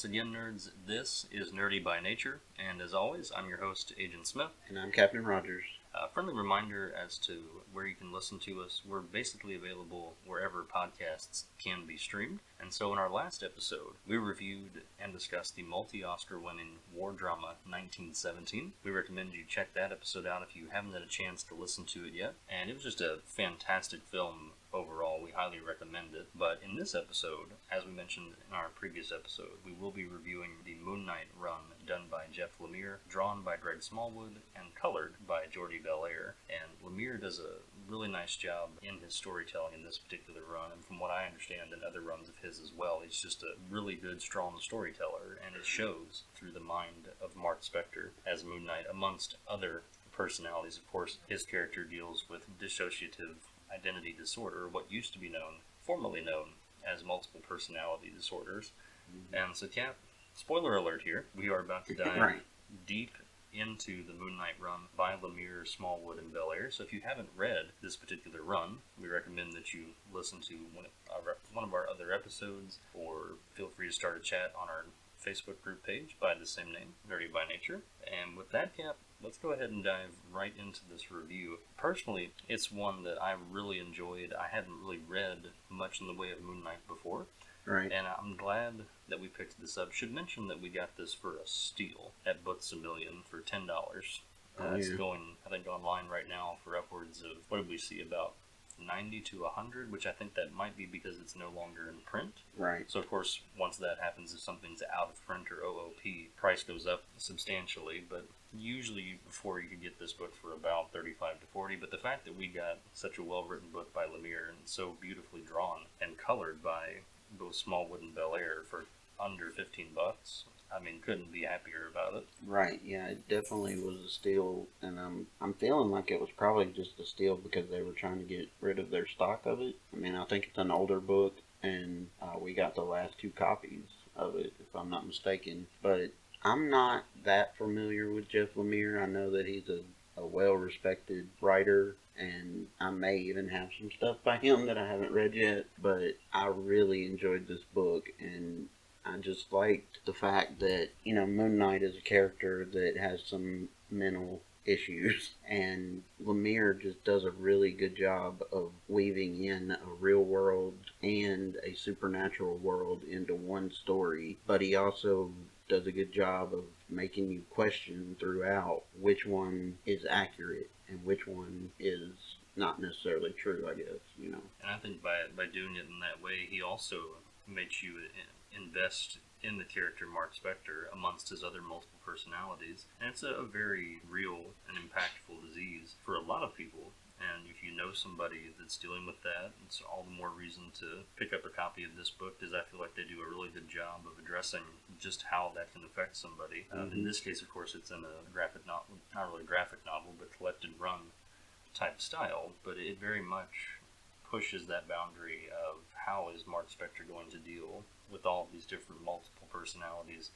Once again, nerds, this is Nerdy by Nature, and as always, I'm your host, Agent Smith. And I'm Captain Rogers. A friendly reminder as to where you can listen to us. We're basically available wherever podcasts can be streamed. And so in our last episode, we reviewed and discussed the multi-Oscar winning war drama 1917. We recommend you check that episode out if you haven't had a chance to listen to it yet. And it was just a fantastic film overall. We highly recommend it. But in this episode, as we mentioned in our previous episode, we will be reviewing the Moon Knight run done by Jeff Lemire, drawn by Greg Smallwood, and colored by Jordi Belair. And Lemire does a really nice job in his storytelling in this particular run, and from what I understand in other runs of his as well, he's just a really good, strong storyteller, and it shows through the mind of Mark Spector as Moon Knight, amongst other personalities. Of course, his character deals with dissociative identity disorder, what used to be known, formerly known, as multiple personality disorders. Mm-hmm. And so, Cap, spoiler alert here, we are about to dive deep into the Moon Knight run by Lemire, Smallwood, and Belair. So if you haven't read this particular run, we recommend that you listen to one of our other episodes, or feel free to start a chat on our Facebook group page by the same name, Nerdy by Nature. And with that, Cap, let's go ahead and dive right into this review. Personally, it's one that I really enjoyed. I hadn't really read much in the way of Moon Knight before. Right. And I'm glad that we picked this up. Should mention that we got this for a steal at Books A Million for $10. It's going, I think, online right now for upwards of, what did we see, about 90 to 100, which I think that might be because it's no longer in print. Right. So, of course, once that happens, if something's out of print or OOP, price goes up substantially. But usually before you could get this book for about 35 to 40. But the fact that we got such a well-written book by Lemire and so beautifully drawn and colored by both Smallwood and Belair for under $15, I mean, couldn't be happier about it. Right, yeah, it definitely was a steal, and I'm feeling like it was probably just a steal because they were trying to get rid of their stock of it. I mean, I think it's an older book, and we got the last 2 copies of it, if I'm not mistaken. But I'm not that familiar with Jeff Lemire. I know that he's a well-respected writer, and I may even have some stuff by him that I haven't read yet, but I really enjoyed this book, and I just liked the fact that, Moon Knight is a character that has some mental issues, and Lemire just does a really good job of weaving in a real world and a supernatural world into one story, but he also does a good job of making you question throughout which one is accurate and which one is not necessarily true, I guess, And I think by doing it in that way, he also makes you invest in the character Mark Spector amongst his other multiple personalities. And it's a very real and impactful disease for a lot of people. And if you know somebody that's dealing with that, it's all the more reason to pick up a copy of this book, because I feel like they do a really good job of addressing just how that can affect somebody. In this case, of course, it's in a graphic novel, not really a graphic novel, but collected run type style, but it very much pushes that boundary of how is Mark Spector going to deal with all of these different multiple personalities,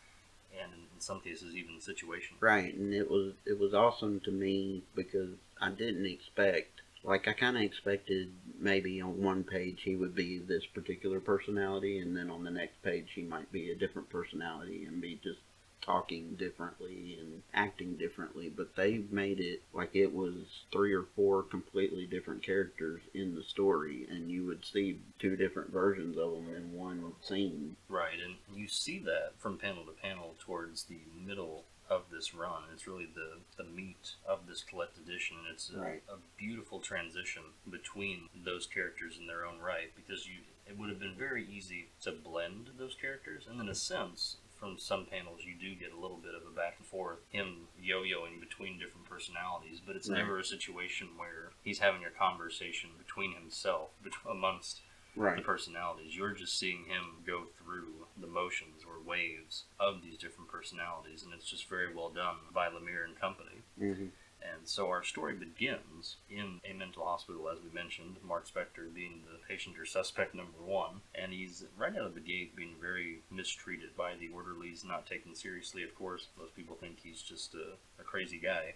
and in some cases even situations. Right, and it was awesome to me because I didn't expect, I kind of expected maybe on one page he would be this particular personality, and then on the next page he might be a different personality and be just talking differently and acting differently, but they made it like it was 3 or 4 completely different characters in the story, and you would see 2 different versions of them in one scene. Right, and you see that from panel to panel towards the middle of this run. It's really the meat of this collected edition, and it's a beautiful transition between those characters in their own right, because it would have been very easy to blend those characters, and in a sense, from some panels you do get a little bit of a back and forth, him yo-yoing between different personalities, but it's never a situation where he's having a conversation between himself, amongst the personalities. You're just seeing him go through the motions or waves of these different personalities, and it's just very well done by Lemire and company. Mm-hmm. And so our story begins in a mental hospital, as we mentioned, Mark Spector being the patient or suspect number 1, and he's right out of the gate being very mistreated by the orderlies, not taken seriously, of course. Most people think he's just a crazy guy,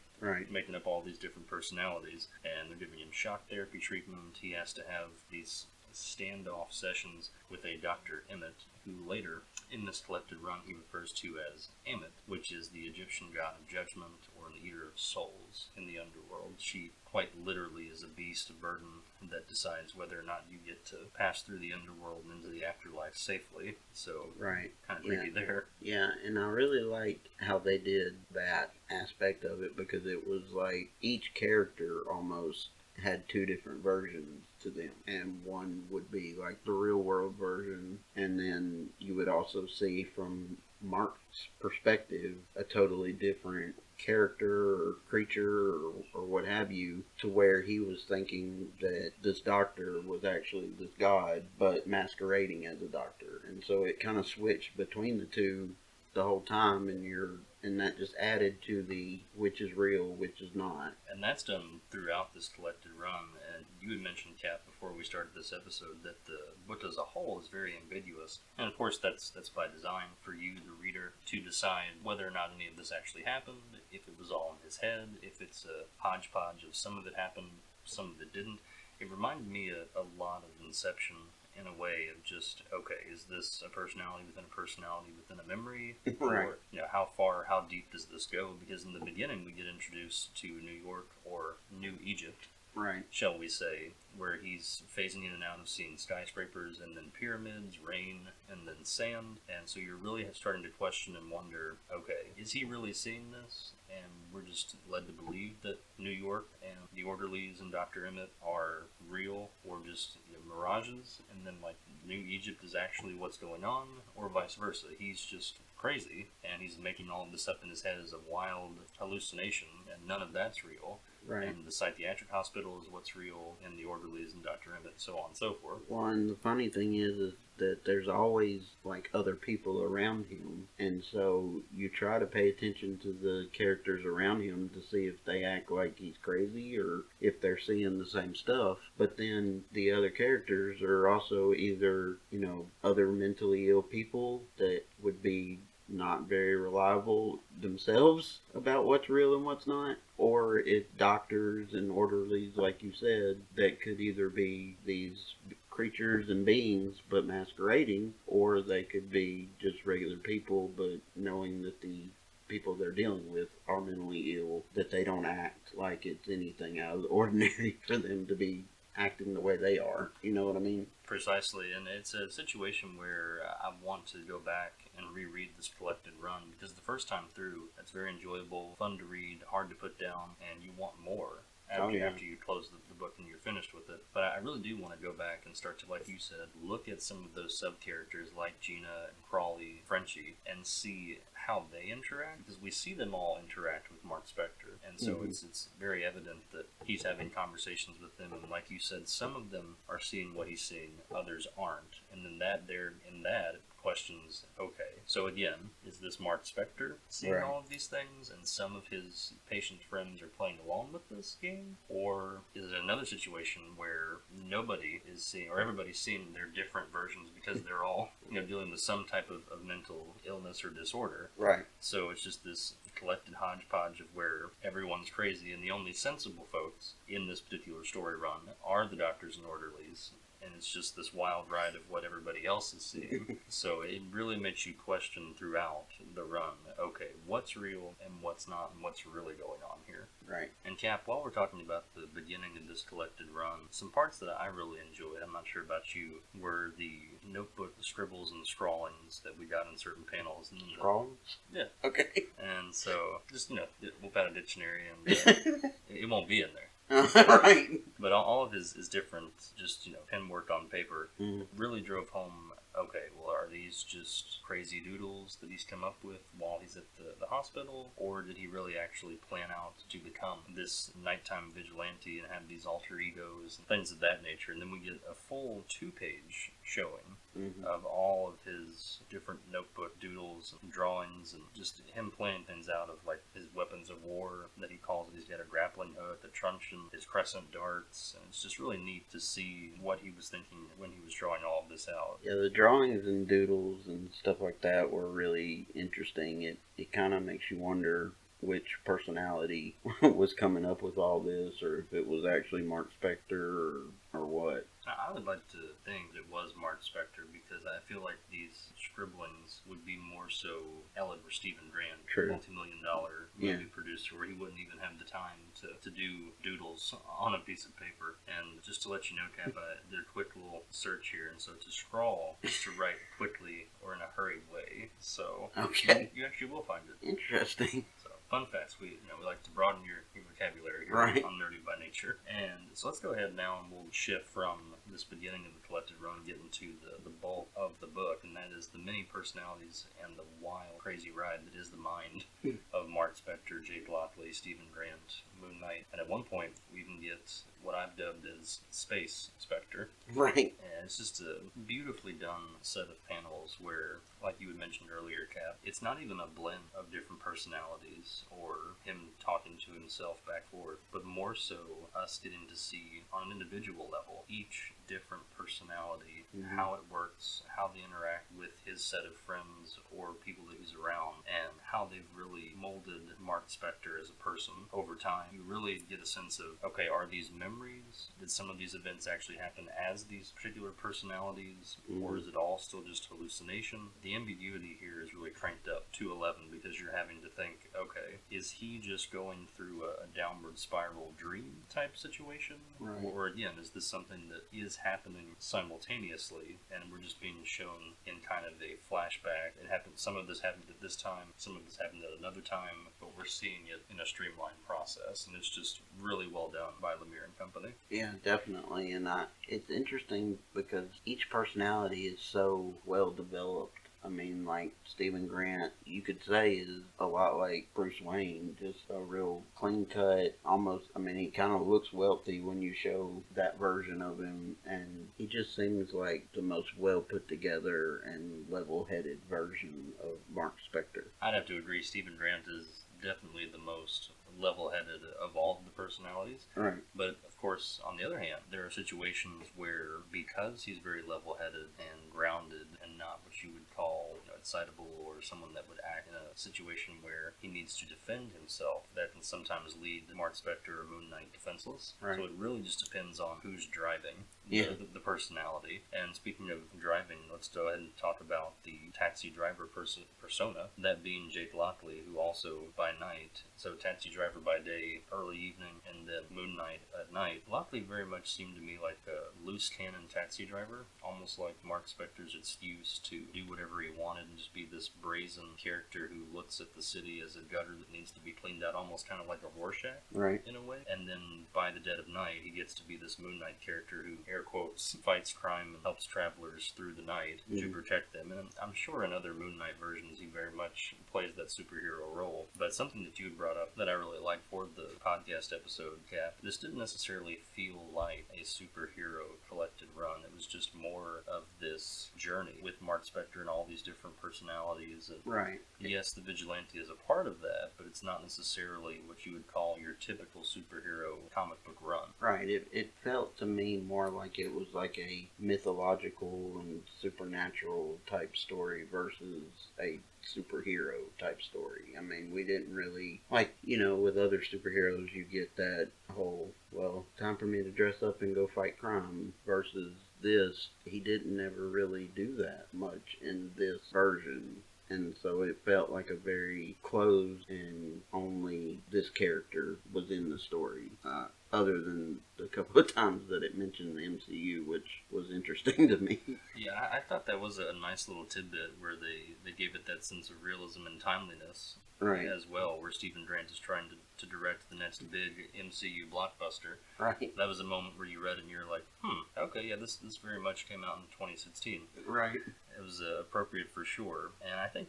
making up all these different personalities, and they're giving him shock therapy treatment. He has to have these standoff sessions with a Dr. Emmett, who later, in this collected run, he refers to as Ammit, which is the Egyptian god of judgment or an eater of souls in the underworld. She quite literally is a beast of burden that decides whether or not you get to pass through the underworld and into the afterlife safely. So, right, kind of creepy there. Yeah, and I really liked how they did that aspect of it, because it was like each character almost had two different versions to them, and one would be like the real world version, and then you would also see from Mark's perspective a totally different character or creature or what have you, to where he was thinking that this doctor was actually this god but masquerading as a doctor, and so it kind of switched between the two the whole time, and that just added to the which is real, which is not. And that's done throughout this collected run. And you had mentioned, Kat, before we started this episode, that the book as a whole is very ambiguous. And of course, that's by design for you, the reader, to decide whether or not any of this actually happened, if it was all in his head, if it's a hodgepodge of some of it happened, some of it didn't. It reminded me a lot of Inception, in a way of just, okay, is this a personality within a personality within a memory? Right. Or, how far, how deep does this go? Because in the beginning we get introduced to New York, or New Egypt, Right. shall we say, where he's phasing in and out of seeing skyscrapers and then pyramids, rain, and then sand. And so you're really starting to question and wonder, okay, is he really seeing this? And we're just led to believe that New York and the orderlies and Dr. Emmett are real, or just mirages, and then like New Egypt is actually what's going on, or vice versa. He's just crazy, and he's making all of this up in his head as a wild hallucination, and none of that's real. Right. And the psychiatric hospital is what's real, and the orderlies and Dr. Emmett, so on and so forth. Well, and the funny thing is that there's always like other people around him, and so you try to pay attention to the characters around him to see if they act like he's crazy or if they're seeing the same stuff. But then the other characters are also either, other mentally ill people that would be not very reliable themselves about what's real and what's not, or it's doctors and orderlies, like you said, that could either be these creatures and beings but masquerading, or they could be just regular people but knowing that the people they're dealing with are mentally ill, that they don't act like it's anything out of the ordinary for them to be acting the way they are. You know what I mean? Precisely, and it's a situation where I want to go back and reread this collected run, because the first time through, it's very enjoyable, fun to read, hard to put down, and you want more after you close the book and you're finished with it. But I really do want to go back and start to, like you said, look at some of those sub-characters like Gina and Crawley, Frenchie, and see how they interact, because we see them all interact with Mark Spector, and so it's very evident that he's having conversations with them, and like you said, some of them are seeing what he's seeing, others aren't, and then that questions, okay, so again, is this Mark Spector seeing all of these things, and some of his patient friends are playing along with this game? Or is it another situation where nobody is seeing, or everybody's seeing their different versions, because they're all, dealing with some type of mental illness or disorder? Right. So it's just this collected hodgepodge of where everyone's crazy, and the only sensible folks in this particular story run are the doctors and orderlies, and it's just this wild ride of what everybody else is seeing. So it really makes you question throughout the run, okay, what's real and what's not, and what's really going on here. Right. And Cap, while we're talking about the beginning of this collected run, some parts that I really enjoyed, I'm not sure about you, were the notebook scribbles and scrawlings that we got in certain panels. And Scrawlings? Yeah. Okay. And so, just, we'll put a dictionary, and it won't be in there. Right. But all of his different, just, pen work on paper, Mm-hmm. really drove home, okay, well, are these just crazy doodles that he's come up with while he's at the hospital? Or did he really actually plan out to become this nighttime vigilante and have these alter egos and things of that nature? And then we get a full 2-page showing of all of his different notebook doodles and drawings, and just him planning things out of like his weapons of war that he calls it. He's got a grappling hook, a truncheon, his crescent darts, and it's just really neat to see what he was thinking when he was drawing all of this out. Yeah, the drawings and doodles and stuff like that were really interesting. It kind of makes you wonder which personality was coming up with all this, or if it was actually Mark Spector, or what. I would like to think it was Mark Spector, because I feel like these scribblings would be more so Ellen or Stephen Grant, True. multi-million-dollar movie producer, where he wouldn't even have the time to do doodles on a piece of paper. And just to let you know, Cap, I did a quick little search here, and so to scrawl is to write quickly or in a hurried way. So Okay. you actually will find it. Interesting. So fun facts. We like to broaden your vocabulary here Right. on Nerdy by Nature. And so let's go ahead now and we'll shift from this beginning of the collected run and get into the bulk of the book, and that is the many personalities and the wild, crazy ride that is the mind of Mark Spector, Jake Lockley, Stephen Grant, Moon Knight, and at one point we even get what I've dubbed as Space Spectre. Right. And it's just a beautifully done set of panels where, like you had mentioned earlier, Cap, it's not even a blend of different personalities or him talking to himself back forth, but more so us getting to see on an individual level each different personality, how it works, how they interact with his set of friends or people that he's around, and how they've really molded Mark Spector as a person over time. You really get a sense of, okay, are these memories? Did some of these events actually happen as these particular personalities, or is it all still just hallucination? The ambiguity here is really cranked up to 11, because you're having to think, okay, is he just going through a downward spiral dream type situation? Right. Or again, is this something that is happening simultaneously and we're just being shown in kind of a flashback? It happened, some of this happened at this time, some of this happened at another time, but we're seeing it in a streamlined process, and it's just really well done by Lemire and Company. Yeah, definitely. And it's interesting because each personality is so well developed. I mean, like Stephen Grant, you could say is a lot like Bruce Wayne, just a real clean cut, almost, I mean, he kind of looks wealthy when you show that version of him, and he just seems like the most well put together and level headed version of Mark Spector. I'd have to agree, Stephen Grant is definitely the most level-headed of all of the personalities. Right. But of course, on the other hand, there are situations where, because he's very level-headed and grounded and not what you would call excitable, or someone that would act in a situation where he needs to defend himself, that can sometimes lead Mark Spector or Moon Knight defenseless. Right. So it really just depends on who's driving the personality. And speaking of driving, let's go ahead and talk about the taxi driver persona, that being Jake Lockley, who also by night, so taxi driver by day, early evening, and then Moon Knight at night. Lockley very much seemed to me like a loose cannon taxi driver, almost like Mark Spector's excuse to do whatever he wanted and just be this brazen character who looks at the city as a gutter that needs to be cleaned out, almost kind of like a Rorschach, Right. in a way. And then by the dead of night, he gets to be this Moon Knight character who, air quotes, fights crime and helps travelers through the night to protect them. And I'm sure in other Moon Knight versions he very much plays that superhero role. But something that you had brought up that I really liked for the podcast episode, Cap, this didn't necessarily feel like a superhero collected run. It was just more of this journey with Mark Spector and all these different personalities. And Right. yes, the vigilante is a part of that, but it's not necessarily what you would call your typical superhero comic book run. Right. It felt to me more like it was like a mythological and supernatural type story versus a superhero type story. I mean, we didn't really, like, with other superheroes, you get that whole, well, time for me to dress up and go fight crime, versus this, he didn't ever really do that much in this version. And so it felt like a very closed, and only this character was in the story. Other than the couple of times that it mentioned the MCU, which was interesting to me. Yeah, I thought that was a nice little tidbit where they gave it that sense of realism and timeliness. Right. As well, where Stephen Grant is trying to direct the next big MCU blockbuster. Right. That was a moment where you read and you're like, okay, yeah, this very much came out in 2016. Right. It was appropriate for sure. And I think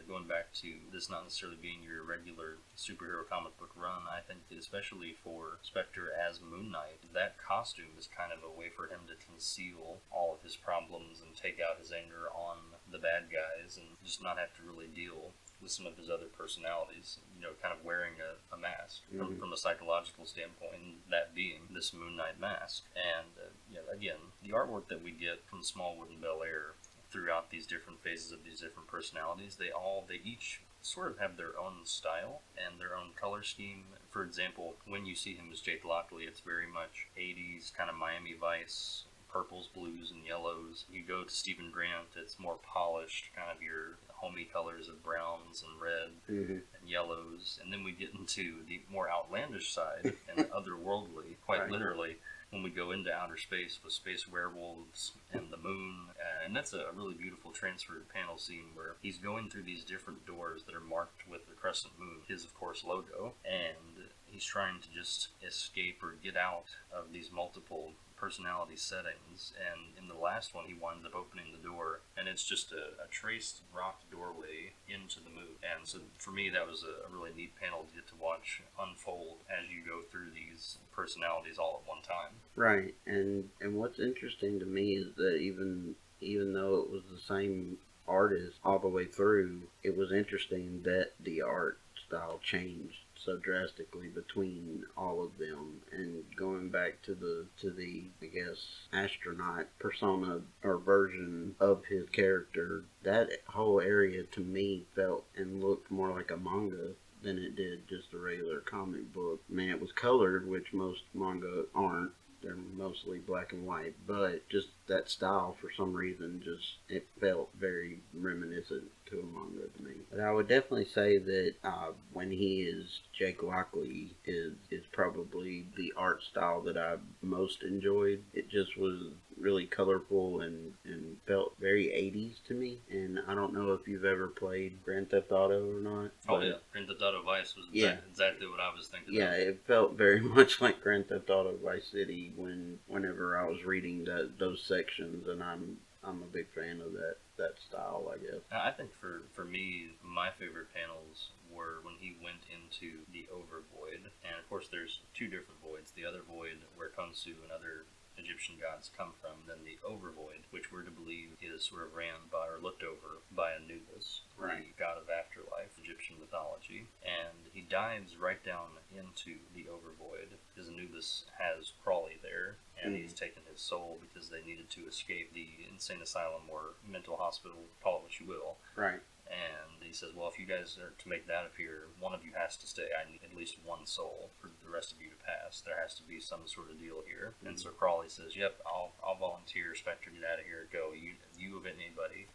going back to this not necessarily being your regular superhero comic book run, I think that especially for Spectre as Moon Knight, that costume is kind of a way for him to conceal all of his problems and take out his anger on the bad guys and just not have to really deal with some of his other personalities, kind of wearing a mask from a psychological standpoint, that being this Moon Knight mask. And, again, the artwork that we get from Smallwood and Bel Air throughout these different phases of these different personalities, they each sort of have their own style and their own color scheme. For example, when you see him as Jake Lockley, it's very much 80s kind of Miami Vice, purples, blues, and yellows. You go to Stephen Grant, it's more polished, kind of your homey colors of browns and red and yellows. And then we get into the more outlandish side and otherworldly, quite literally, when we go into outer space with space werewolves and the moon. And that's a really beautiful transferred panel scene where he's going through these different doors that are marked with the crescent moon, his, of course, logo, and he's trying to just escape or get out of these multiple personality settings. And in the last one, he winds up opening the door, and it's just a traced rock doorway into the moon. And so for me, that was a really neat panel to get to watch unfold as you go through these personalities all at one time. Right, and what's interesting to me is that even though it was the same artist all the way through, it was interesting that the art style changed so drastically between all of them. And going back to the I guess astronaut persona or version of his character, that whole area to me felt and looked more like a manga than it did just a regular comic book. I mean, it was colored, which most manga aren't. They're mostly black and white, but just that style, for some reason, just it felt very reminiscent to a manga to me. But I would definitely say that when he is Jake Lockley is probably the art style that I most enjoyed. It just was really colorful and felt very 80s to me. And I don't know if you've ever played Grand Theft Auto or not. Oh yeah, Grand Theft Auto Vice was exactly what I was thinking. Yeah, it felt very much like Grand Theft Auto Vice City whenever I was reading those sections, and I'm a big fan of that style, I guess. I think for me, my favorite panels were when he went into the Overvoid. And of course there's two different voids. The other void where Khonsu and other Egyptian gods come from, then the Overvoid, which we're to believe is sort of ran by or looked over by Anubis, the god of afterlife, Egyptian mythology. And he dives right down into the Overvoid because Anubis has Crawley there, and he's taken his soul because they needed to escape the insane asylum or mental hospital, call it what you will. Right. And he says, well, if you guys are to make that appear, one of you has to stay. I need at least one soul for the rest of you to pass. There has to be some sort of deal here. And so Crawley says, yep, I'll volunteer. Spectre, get out of here. Go. You of anybody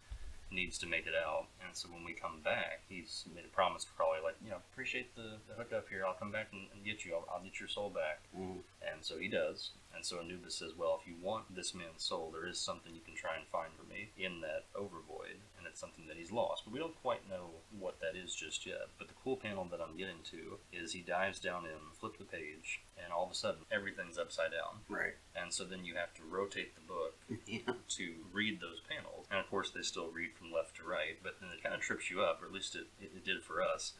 needs to make it out. And so when we come back, he's made a promise to Crawley, like, appreciate the hookup here. I'll come back and get you. I'll get your soul back. And so he does. And so Anubis says, well, if you want this man's soul, there is something you can try and find for me in that Overvoid, and it's something that he's lost. But we don't quite know what that is just yet. But the cool panel that I'm getting to is he dives down in, flip the page, and all of a sudden, everything's upside down. Right. And so then you have to rotate the book to read those panels. And of course, they still read from left to right, but then it kind of trips you up, or at least it did for us.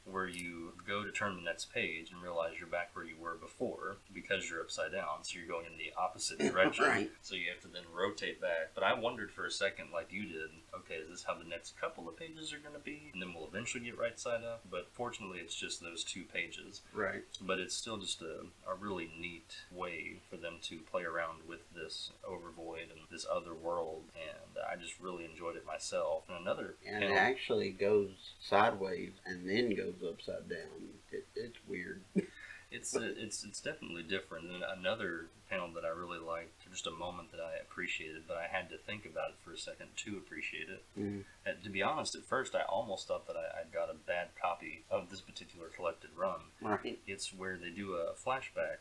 Where you go to turn the next page and realize you're back where you were before because you're upside down. So you're going in the opposite direction. Right. So you have to then rotate back. But I wondered for a second, like you did, okay, is this how the next couple of pages are going to be? And then we'll eventually get right side up. But fortunately, it's just those 2 pages. Right. But it's still just a really neat way for them to play around with this Overvoid and this other world. And I just really enjoyed it myself. And another and it actually goes sideways and then goes upside down. It's weird. It's definitely different. And another panel that I really liked, just a moment that I appreciated, but I had to think about it for a second to appreciate it. And to be honest, at first I almost thought that I'd got a bad copy of this particular collected run. Right. It's where they do a flashback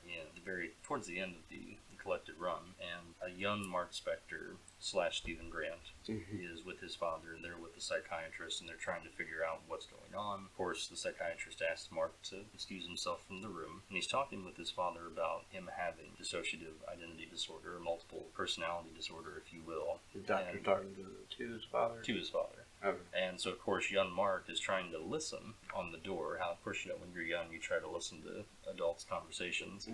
towards the end of the collected run, and a young Mark Spector / Stephen Grant is with his father, and they're with the psychiatrist, and they're trying to figure out what's going on. Of course, the psychiatrist asks Mark to excuse himself from the room, and he's talking with his father about him having dissociative identity disorder, or multiple personality disorder, if you will. The doctor talking to his father? To his father. Okay. And so, of course, young Mark is trying to listen on the door. How, of course, when you're young, you try to listen to adults' conversations.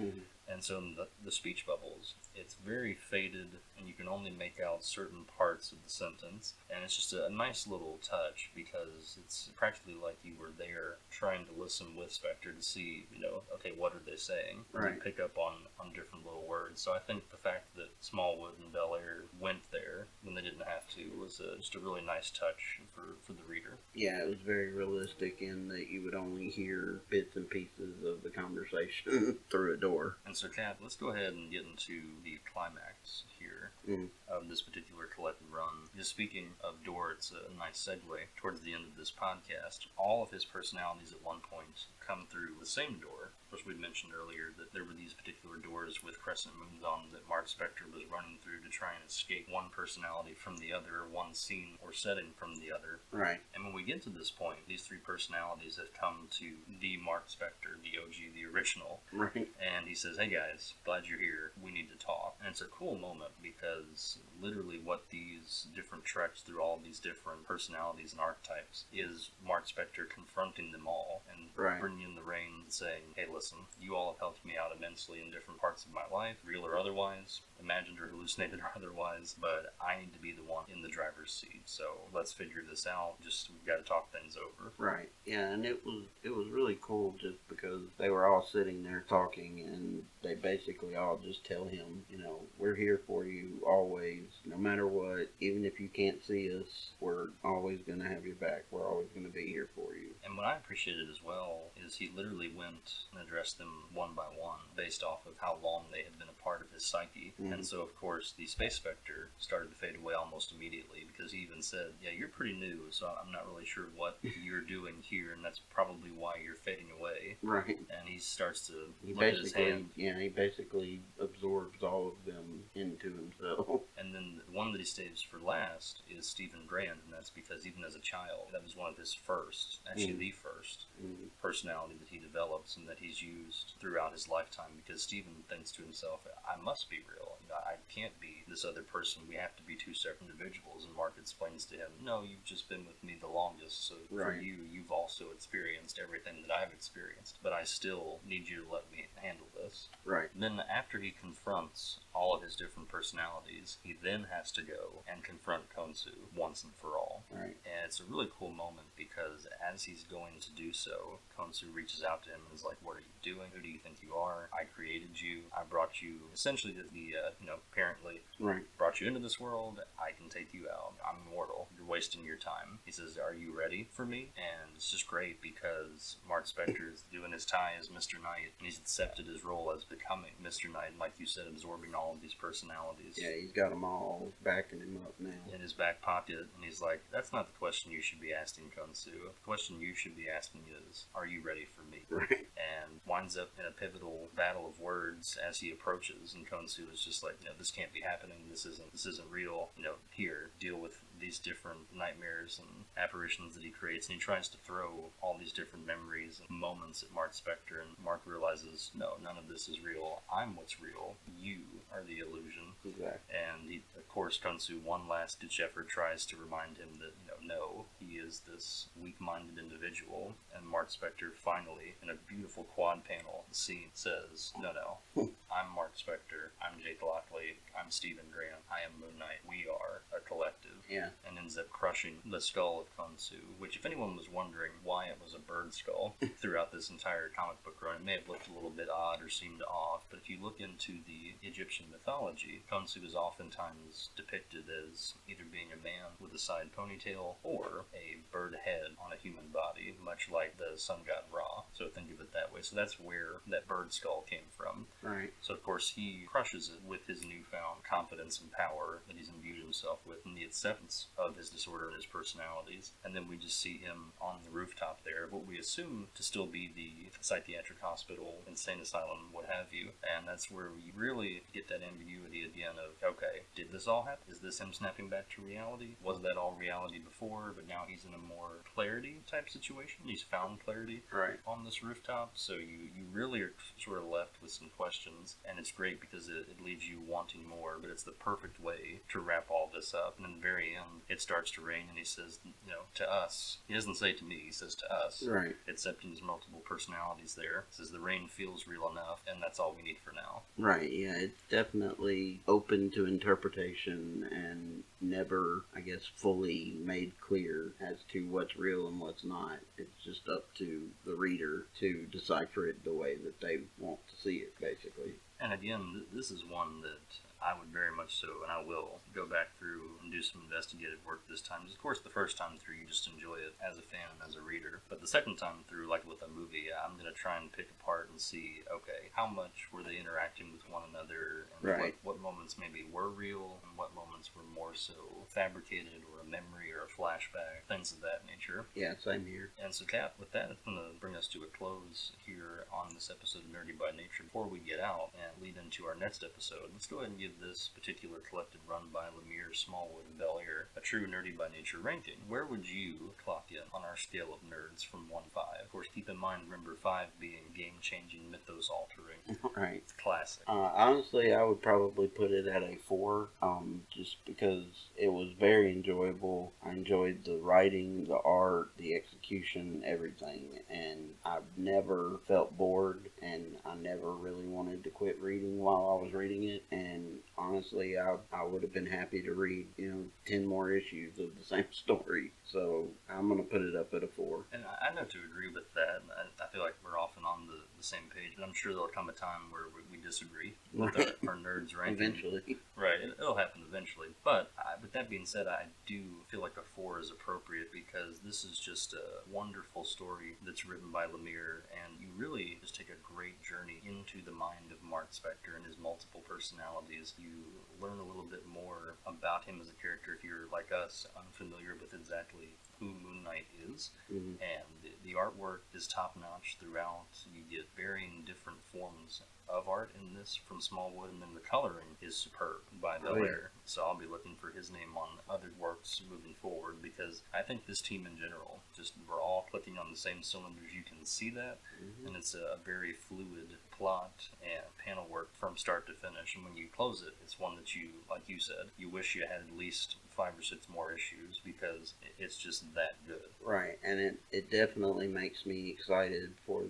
And so in the speech bubbles, it's very faded, and you can only make out certain parts of the sentence. And it's just a nice little touch, because it's practically like you were there trying to listen with Spectre to see, okay, what are they saying? Right. And pick up on different little words. So I think the fact that Smallwood and Bel Air went there when they didn't have to was just a really nice touch information for the reader. Yeah, it was very realistic in that you would only hear bits and pieces of the conversation through a door. And so, Kat, let's go ahead and get into the climax here of this particular collected run. Just speaking of door, it's a nice segue towards the end of this podcast. All of his personalities at one point come through the same door. Of course, we mentioned earlier that there were these particular doors with crescent moons on that Mark Spector was running through to try and escape one personality from the other, one scene or setting from the other. Right. And when we get to this point, these three personalities have come to the Mark Spector, the OG, the original. Right. And he says, hey guys, glad you're here. We need to talk. And it's a cool moment because literally what these different treks through all these different personalities and archetypes is Mark Spector confronting them all and bringing in the reins and saying, hey, listen, you all have helped me out immensely in different parts of my life, real or otherwise, imagined or hallucinated or otherwise, but I need to be the one in the driver's seat. So let's figure this out. Just, we've got to talk things over. Right. Yeah, and it was really cool just because they were all sitting there talking, and they basically all just tell him, you know, we're here for you always, no matter what. Even if you can't see us, we're always going to have your back. We're always going to be here for you. And what I appreciated as well is he literally went and addressed them one by one based off of how long they had been a part of his psyche. And so, of course, the Space Spectre started to fade away almost immediately because he even said, yeah, you're pretty new, so I'm not really sure what you're doing here, and that's probably why you're fading away. Right. And he starts to look at his hand. Yeah, he basically absorbs all of them into himself. And then the one that he saves for last is Stephen Grant, and that's because even as a child, that was one of his first, actually the first personality that he develops and that he's used throughout his lifetime, because Stephen thinks to himself, I must be real. I can't be this other person. We have to be two separate individuals. And Mark explains to him, no, you've just been with me the longest, so for you, you've also experienced everything that I've experienced, but I still need you to let me handle this. Right. Then after he confronts all of his different personalities, he then has to go and confront Khonsu once and for all. Right. And it's a really cool moment because as he's going to do so, Khonsu reaches out to him and is like, what are you doing? Who do you think you are? I created you. I brought you, essentially, apparently, brought you into this world. I can take you out. I'm immortal. You're wasting your time. He says, are you ready for me? And it's just great because Mark Spector is doing his tie as Mr. Knight, and he's accepted his role as becoming Mr. Knight, and like you said, absorbing all of these personalities. Yeah, he's got them all backing him up now. In his back pocket, and he's like, that's not the question you should be asking, Khonsu. The question you should be asking is, are you ready for me? Right. And winds up in a pivotal battle of words as he approaches, and Khonsu is just like, this can't be happening, this isn't real, here, deal with these different nightmares and apparitions that he creates, and he tries to throw all these different memories and moments at Mark Spector, and Mark realizes, no, none of this is real. I'm what's real. You are the illusion. Exactly. And he, of course, Khonsu, one last ditch effort, tries to remind him that, no, he is this weak-minded individual, and Mark Spector finally, in a beautiful quad panel scene, says, no, I'm Mark Spector, I'm Jake Lockley, I'm Stephen Grant, I am Moon Knight, we are a collective. Yeah. And ends up crushing the skull of Khonsu, which, if anyone was wondering why it was a bird skull throughout this entire comic book run, it may have looked a little bit odd or seemed off, but if you look into the Egyptian mythology, Khonsu is oftentimes depicted as either being a man with a side ponytail or a bird head on a human body, much like the sun god Ra. So think of it that way. So that's where that bird skull came from. Right. So of course he crushes it with his newfound confidence and power that he's imbued himself with, and the acceptance of his disorder and his personalities. And then we just see him on the rooftop there, what we assume to still be the psychiatric hospital, insane asylum, what have you. And that's where we really get that ambiguity again of, okay, did this all happen? Is this him snapping back to reality? Was that all reality before, but now he's in a more clarity type situation? He's found clarity on this rooftop. So you really are sort of left with some questions, and it's great because it leaves you wanting more, but it's the perfect way to wrap all this up. And in the very end, it starts to rain, and he says, to us. He doesn't say to me, he says to us. Right. Accepting his multiple personalities there. He says the rain feels real enough, and that's all we need for now. Right, yeah, it's definitely open to interpretation and never, I guess, fully made clear as to what's real and what's not. It's just up to the reader to decipher it the way that they want to see it, basically. And again, this is one that I would very much so, and I will, go back through and do some investigative work this time. Of course, the first time through, you just enjoy it as a fan and as a reader. But the second time through, like with a movie, I'm going to try and pick apart and see, okay, how much were they interacting with one another, and Right. what moments maybe were real, and what moments were more so fabricated, or a memory, or a flashback, things of that nature. Yeah, same here. And so, Cap, with that, it's going to bring us to a close here on this episode of Nerdy by Nature. Before we get out and lead into our next episode, let's go ahead and give this particular collected run by Lemire, Smallwood, and Bel-Air a true Nerdy by Nature ranking. Where would you clock in on our scale of nerds from 1 to 5? Of course, keep in mind, remember, 5 being game-changing, mythos-altering. Right. Classic. Honestly, I would probably put it at a 4, just because it was very enjoyable. I enjoyed the writing, the art, the execution, everything, and I've never felt bored, and I never really wanted to quit reading while I was reading it, and honestly, I would have been happy to read, 10 more issues of the same story, so I'm going to put it up at a 4. And I know to agree with that. I feel like we're often on the same page, but I'm sure there'll come a time where we disagree with our nerds ranking. Eventually. Right, it'll happen eventually. But with that being said, I do feel like a 4 is appropriate because this is just a wonderful story that's written by Lemire, and you really just take a great journey into the mind of Mark Spector and his multiple personalities. You learn a little bit more about him as a character if you're, like us, unfamiliar with exactly who Moon Knight is. Mm-hmm. And the artwork is top-notch throughout. You get varying different forms of art in this from Smallwood, and then the coloring is superb by Bel-Air. So I'll be looking for his name on other works moving forward, because I think this team in general, just we're all clicking on the same cylinders. You can see that, and it's a very fluid plot and panel work from start to finish. And when you close it, it's one that you, like you said, you wish you had at least 5 or 6 more issues, because it's just that good. Right, and it definitely makes me excited for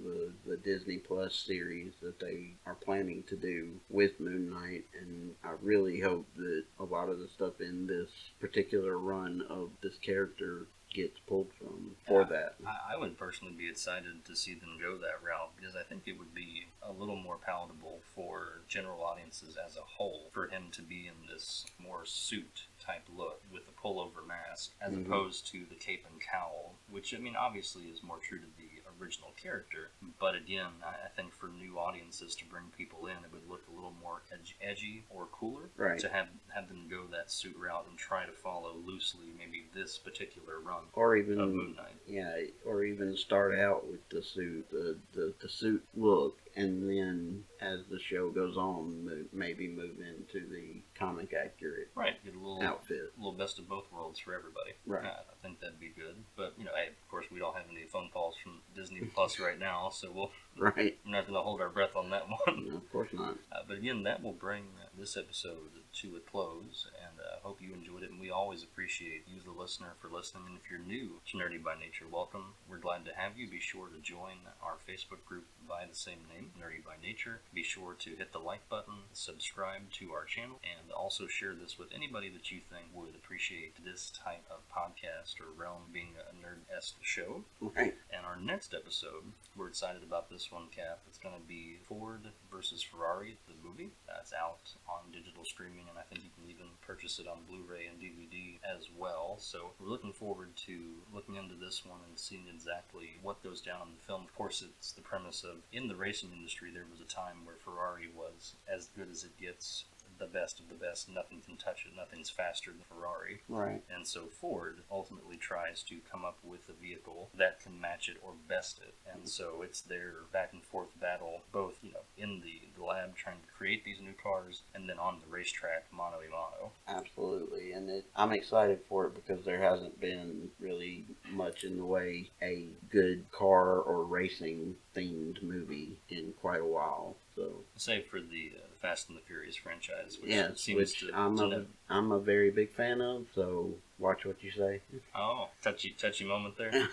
the Disney Plus series that they are planning to do with Moon Knight, and I really hope that a lot of the stuff in this particular run of this character gets pulled from for that. I would personally be excited to see them go that route, because I think it would be a little more palatable for general audiences as a whole for him to be in this more suit type look with a pullover mask, as opposed to the cape and cowl, which, I mean, obviously is more true to the original character, but again, I think for new audiences to bring people in, it would look a little more edgy or cooler, right, to have them go that suit route and try to follow loosely maybe this particular run or even of Moon Knight. Yeah, or even start out with the suit, the suit look, and then as the show goes on, maybe move into the comic accurate Get a little outfit, a little best of both worlds for everybody. Right. I think that'd be good. But hey, of course, we don't have any phone calls from Disney Plus right now, so we're not going to hold our breath on that one. No, of course not. But again, that will bring this episode to a close, and I hope you enjoyed it. And we always appreciate you, the listener, for listening. And if you're new to Nerdy by Nature, welcome. We're glad to have you. Be sure to join our Facebook group by the same name, Nerdy by Nature. Be sure to hit the like button, subscribe to our channel, and also share this with anybody that you think would appreciate this type of podcast or realm, being a nerd-esque show. Right. And our next episode, we're excited about this one, Cap. It's going to be Ford versus Ferrari, the movie. That's out on digital streaming, and I think you can even purchase it on Blu-ray and DVD as well. So we're looking forward to looking into this one and seeing exactly what goes down in the film. Of course, it's the premise of, in the racing industry, there was a time where Ferrari was as good as it gets, the best of the best. Nothing can touch it. Nothing's faster than Ferrari. Right. And so Ford ultimately tries to come up with a vehicle that can match it or best it. And so it's their back and forth battle, both, in the lab trying to create these new cars, and then on the racetrack, mano a mano. Absolutely. And I'm excited for it because there hasn't been really much in the way a good car or racing themed movie in quite a while. So, save for the Fast and the Furious franchise, which seems which to I'm a very big fan of. So watch what you say. Oh, touchy moment there.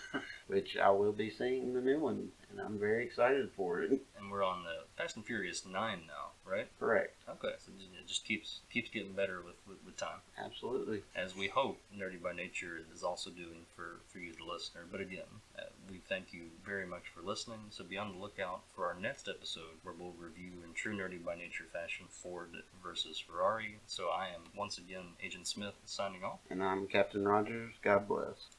Which I will be seeing the new one and I'm very excited for it. And we're on the Fast and Furious 9 now, right? Correct. Okay, so it just keeps getting better with time. Absolutely. As we hope Nerdy by Nature is also doing for you, the listener. But again, we thank you very much for listening. So be on the lookout for our next episode where we'll review in true Nerdy by Nature fashion Ford versus Ferrari. So I am once again Agent Smith signing off. And I'm Captain Rogers. God bless.